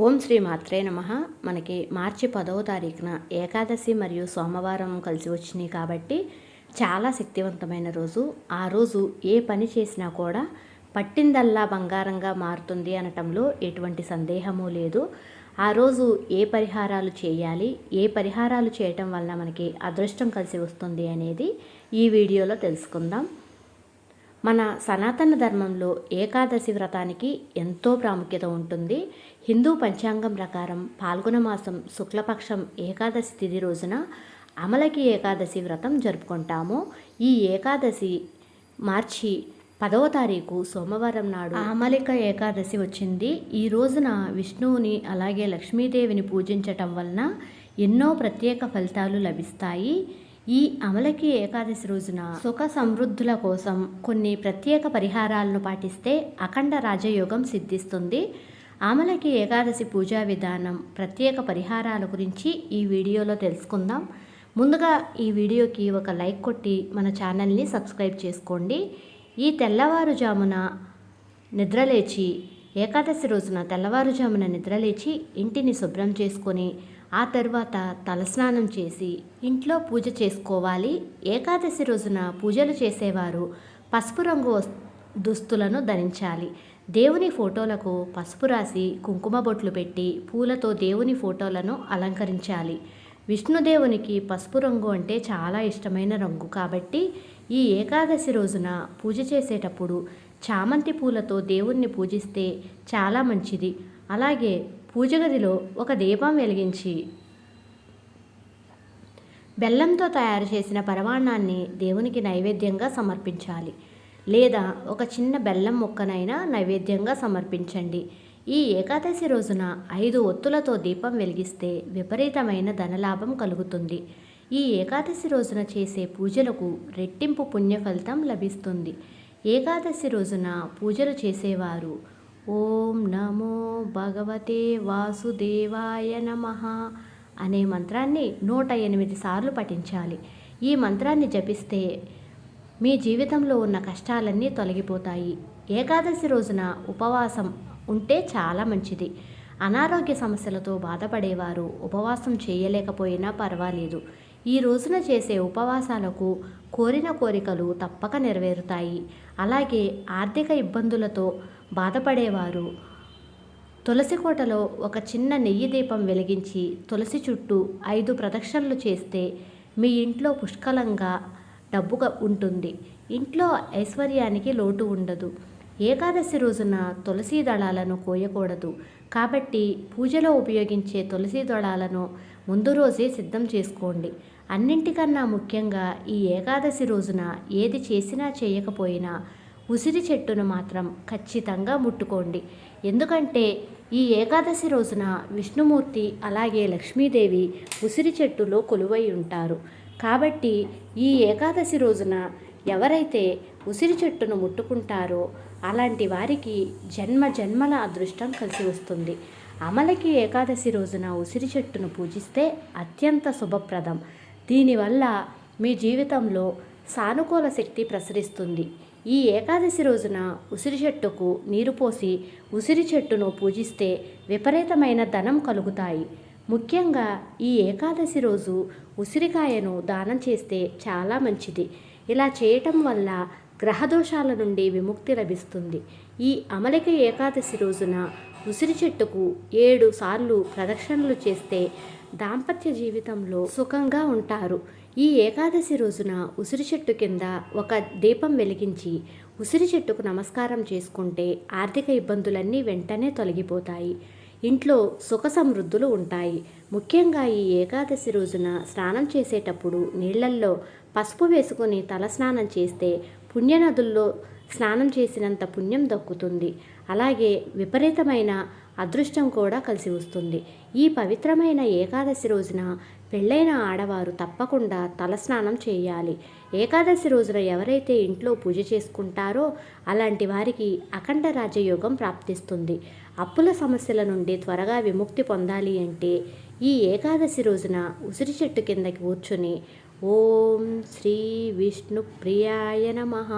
ఓం శ్రీ మాత్రే నమః. మనకి మార్చి 10వ తారీఖున ఏకాదశి మరియు సోమవారం కలిసి వచ్చినాయి కాబట్టి చాలా శక్తివంతమైన రోజు. ఆ రోజు ఏ పని చేసినా కూడా పట్టిందల్లా బంగారంగా మారుతుంది అనటంలో ఎటువంటి సందేహము లేదు. ఆ రోజు ఏ పరిహారాలు చేయాలి, ఏ పరిహారాలు చేయటం వల్ల మనకి అదృష్టం కలిసి వస్తుంది అనేది ఈ వీడియోలో తెలుసుకుందాం. మన సనాతన ధర్మంలో ఏకాదశి వ్రతానికి ఎంతో ప్రాముఖ్యత ఉంటుంది. హిందూ పంచాంగం ప్రకారం పాల్గొన మాసం శుక్లపక్షం ఏకాదశి తిథి రోజున అమలకి ఏకాదశి వ్రతం జరుపుకుంటాము. ఈ ఏకాదశి మార్చి 10వ తారీఖు సోమవారం నాడు అమలిక ఏకాదశి వచ్చింది. ఈ రోజున విష్ణువుని అలాగే లక్ష్మీదేవిని పూజించటం వలన ఎన్నో ప్రత్యేక ఫలితాలు లభిస్తాయి. ఈ అమలకి ఏకాదశి రోజున సుఖ సమృద్ధుల కోసం కొన్ని ప్రత్యేక పరిహారాలను పాటిస్తే అఖండ రాజయోగం సిద్ధిస్తుంది. అమలకి ఏకాదశి పూజా విధానం, ప్రత్యేక పరిహారాల గురించి ఈ వీడియోలో తెలుసుకుందాం. ముందుగా ఈ వీడియోకి ఒక లైక్ కొట్టి మన ఛానల్ని సబ్స్క్రైబ్ చేసుకోండి. ఈ తెల్లవారుజామున నిద్రలేచి ఏకాదశి రోజున తెల్లవారుజామున నిద్రలేచి ఇంటిని శుభ్రం చేసుకొని ఆ తర్వాత తలస్నానం చేసి ఇంట్లో పూజ చేసుకోవాలి. ఏకాదశి రోజున పూజలు చేసేవారు పసుపు రంగు దుస్తులను ధరించాలి. దేవుని ఫోటోలకు పసుపు రాసి కుంకుమ బొట్లు పెట్టి పూలతో దేవుని ఫోటోలను అలంకరించాలి. విష్ణుదేవునికి పసుపు రంగు అంటే చాలా ఇష్టమైన రంగు కాబట్టి ఈ ఏకాదశి రోజున పూజ చేసేటప్పుడు చామంతి పూలతో దేవుణ్ణి పూజిస్తే చాలా మంచిది. అలాగే పూజ గదిలో ఒక దీపం వెలిగించి బెల్లంతో తయారు చేసిన పరమాన్నాన్ని దేవునికి నైవేద్యంగా సమర్పించాలి. లేదా ఒక చిన్న బెల్లం ముక్కనైనా నైవేద్యంగా సమర్పించండి. ఈ ఏకాదశి రోజున 5 ఒత్తులతో దీపం వెలిగిస్తే విపరీతమైన ధనలాభం కలుగుతుంది. ఈ ఏకాదశి రోజున చేసే పూజలకు రెట్టింపు పుణ్య ఫలితం లభిస్తుంది. ఏకాదశి రోజున పూజలు చేసేవారు ఓం నమో భగవతే వాసుదేవాయ నమః అనే మంత్రాన్ని 108 సార్లు పఠించాలి. ఈ మంత్రాన్ని జపిస్తే మీ జీవితంలో ఉన్న కష్టాలన్నీ తొలగిపోతాయి. ఏకాదశి రోజున ఉపవాసం ఉంటే చాలా మంచిది. అనారోగ్య సమస్యలతో బాధపడేవారు ఉపవాసం చేయలేకపోయినా పర్వాలేదు. ఈ రోజున చేసే ఉపవాసాలకు కోరిన కోరికలు తప్పక నెరవేరుతాయి. అలాగే ఆర్థిక ఇబ్బందులతో బాధపడేవారు తులసి కోటలో ఒక చిన్న నెయ్యి దీపం వెలిగించి తులసి చుట్టూ 5 ప్రదక్షిణలు చేస్తే మీ ఇంట్లో పుష్కలంగా డబ్బుగా ఉంటుంది. ఇంట్లో ఐశ్వర్యానికి లోటు ఉండదు. ఏకాదశి రోజున తులసి దళాలను కోయకూడదు కాబట్టి పూజలో ఉపయోగించే తులసి దళాలను ముందు రోజే సిద్ధం చేసుకోండి. అన్నింటికన్నా ముఖ్యంగా ఈ ఏకాదశి రోజున ఏది చేసినా చేయకపోయినా ఉసిరి చెట్టును మాత్రం ఖచ్చితంగా ముట్టుకోండి. ఎందుకంటే ఈ ఏకాదశి రోజున విష్ణుమూర్తి అలాగే లక్ష్మీదేవి ఉసిరి చెట్టులో కొలువై ఉంటారు. కాబట్టి ఈ ఏకాదశి రోజున ఎవరైతే ఉసిరి చెట్టును ముట్టుకుంటారో అలాంటి వారికి జన్మ జన్మల అదృష్టం కలిసి వస్తుంది. అమలకి ఏకాదశి రోజున ఉసిరి చెట్టును పూజిస్తే అత్యంత శుభప్రదం. దీనివల్ల మీ జీవితంలో సానుకూల శక్తి ప్రసరిస్తుంది. ఈ ఏకాదశి రోజున ఉసిరి చెట్టుకు నీరు పోసి ఉసిరి చెట్టును పూజిస్తే విపరీతమైన ధనం కలుగుతాయి. ముఖ్యంగా ఈ ఏకాదశి రోజు ఉసిరికాయను దానం చేస్తే చాలా మంచిది. ఇలా చేయటం వల్ల గ్రహదోషాల నుండి విముక్తి లభిస్తుంది. ఈ అమలిక ఏకాదశి రోజున ఉసిరి చెట్టుకు 7 సార్లు ప్రదక్షిణలు చేస్తే దాంపత్య జీవితంలో సుఖంగా ఉంటారు. ఈ ఏకాదశి రోజున ఉసిరి చెట్టు కింద ఒక దీపం వెలిగించి ఉసిరి చెట్టుకు నమస్కారం చేసుకుంటే ఆర్థిక ఇబ్బందులన్నీ వెంటనే తొలగిపోతాయి. ఇంట్లో సుఖ సమృద్ధులు ఉంటాయి. ముఖ్యంగా ఈ ఏకాదశి రోజున స్నానం చేసేటప్పుడు నీళ్లల్లో పసుపు వేసుకొని తల స్నానం చేస్తే పుణ్యనదుల్లో స్నానం చేసినంత పుణ్యం దక్కుతుంది. అలాగే విపరీతమైన అదృష్టం కూడా కలిసి వస్తుంది. ఈ పవిత్రమైన ఏకాదశి రోజున పెళ్ళైన ఆడవారు తప్పకుండా తలస్నానం చేయాలి. ఏకాదశి రోజున ఎవరైతే ఇంట్లో పూజ చేసుకుంటారో అలాంటి వారికి అఖండ రాజయోగం ప్రాప్తిస్తుంది. అప్పుల సమస్యల నుండి త్వరగా విముక్తి పొందాలి అంటే ఈ ఏకాదశి రోజున ఉసిరి చెట్టు కిందకి కూర్చుని ఓం శ్రీ విష్ణు ప్రియాయ నమః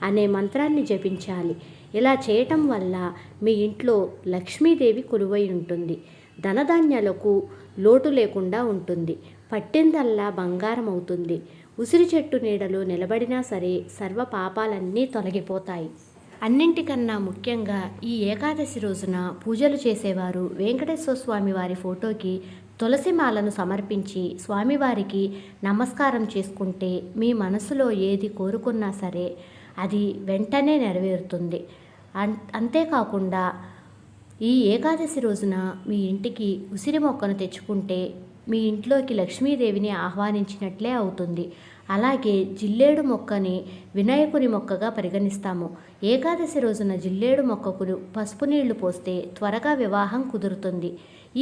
అనే మంత్రాన్ని జపించాలి. ఇలా చేయటం వల్ల మీ ఇంట్లో లక్ష్మీదేవి కొలువై ఉంటుంది. ధనధాన్యాలకు లోటు లేకుండా ఉంటుంది. పట్టిందల్లా బంగారం అవుతుంది. ఉసిరి చెట్టు నీడలో నిలబడినా సరే సర్వ పాపాలన్నీ తొలగిపోతాయి. అన్నింటికన్నా ముఖ్యంగా ఈ ఏకాదశి రోజున పూజలు చేసేవారు వెంకటేశ్వర స్వామి వారి ఫోటోకి తులసి మాలను సమర్పించి స్వామివారికి నమస్కారం చేసుకుంటే మీ మనసులో ఏది కోరుకున్నా సరే అది వెంటనే నెరవేరుతుంది. అంతేకాకుండా ఈ ఏకాదశి రోజున మీ ఇంటికి ఉసిరి మొక్కను తెచ్చుకుంటే మీ ఇంట్లోకి లక్ష్మీదేవిని ఆహ్వానించినట్లే అవుతుంది. అలాగే జిల్లేడు మొక్కని వినాయకుని మొక్కగా పరిగణిస్తాము. ఏకాదశి రోజున జిల్లేడు మొక్కకు పసుపు నీళ్లు పోస్తే త్వరగా వివాహం కుదురుతుంది.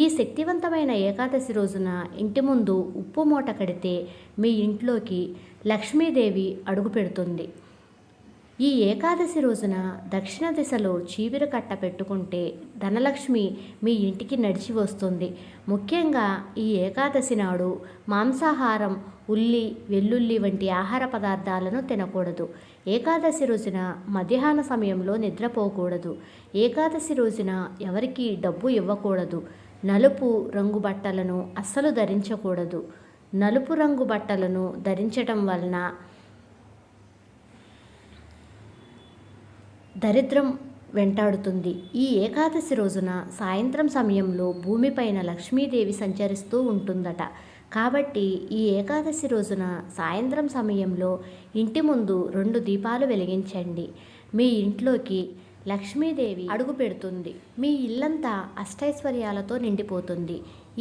ఈ శక్తివంతమైన ఏకాదశి రోజున ఇంటి ముందు ఉప్పు మూట కడితే మీ ఇంట్లోకి లక్ష్మీదేవి అడుగు పెడుతుంది. ఈ ఏకాదశి రోజున దక్షిణ దిశలో చీపిరి కట్ట పెట్టుకుంటే ధనలక్ష్మి మీ ఇంటికి నడిచి వస్తుంది. ముఖ్యంగా ఈ ఏకాదశి నాడు మాంసాహారం, ఉల్లి, వెల్లుల్లి వంటి ఆహార పదార్థాలను తినకూడదు. ఏకాదశి రోజున మధ్యాహ్న సమయంలో నిద్రపోకూడదు. ఏకాదశి రోజున ఎవరికీ డబ్బు ఇవ్వకూడదు. నలుపు రంగు బట్టలను అస్సలు ధరించకూడదు. నలుపు రంగు బట్టలను ధరించటం వలన దరిద్రం వెంటాడుతుంది. ఈ ఏకాదశి రోజున సాయంత్రం సమయంలో భూమిపైన లక్ష్మీదేవి సంచరిస్తూ ఉంటుందట. కాబట్టి ఈ ఏకాదశి రోజున సాయంత్రం సమయంలో ఇంటి ముందు 2 దీపాలు వెలిగించండి. మీ ఇంట్లోకి లక్ష్మీదేవి అడుగు పెడుతుంది. మీ ఇల్లంతా అష్టైశ్వర్యాలతో నిండిపోతుంది.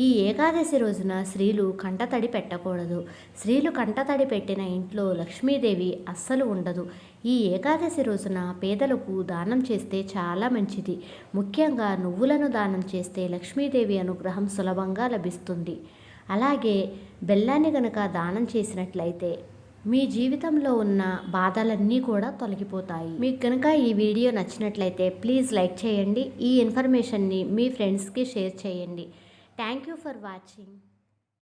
ఈ ఏకాదశి రోజున స్త్రీలు కంటతడి పెట్టకూడదు. స్త్రీలు కంటతడి పెట్టిన ఇంట్లో లక్ష్మీదేవి అస్సలు ఉండదు. ఈ ఏకాదశి రోజున పేదలకు దానం చేస్తే చాలా మంచిది. ముఖ్యంగా నువ్వులను దానం చేస్తే లక్ష్మీదేవి అనుగ్రహం సులభంగా లభిస్తుంది. అలాగే బెల్లాన్ని గనక దానం చేసినట్లయితే మీ జీవితంలో ఉన్న బాధలన్నీ కూడా తొలగిపోతాయి. మీకు కనుక ఈ వీడియో నచ్చినట్లయితే ప్లీజ్ లైక్ చేయండి. ఈ ఇన్ఫర్మేషన్ని మీ ఫ్రెండ్స్కి షేర్ చేయండి. Thank you for watching.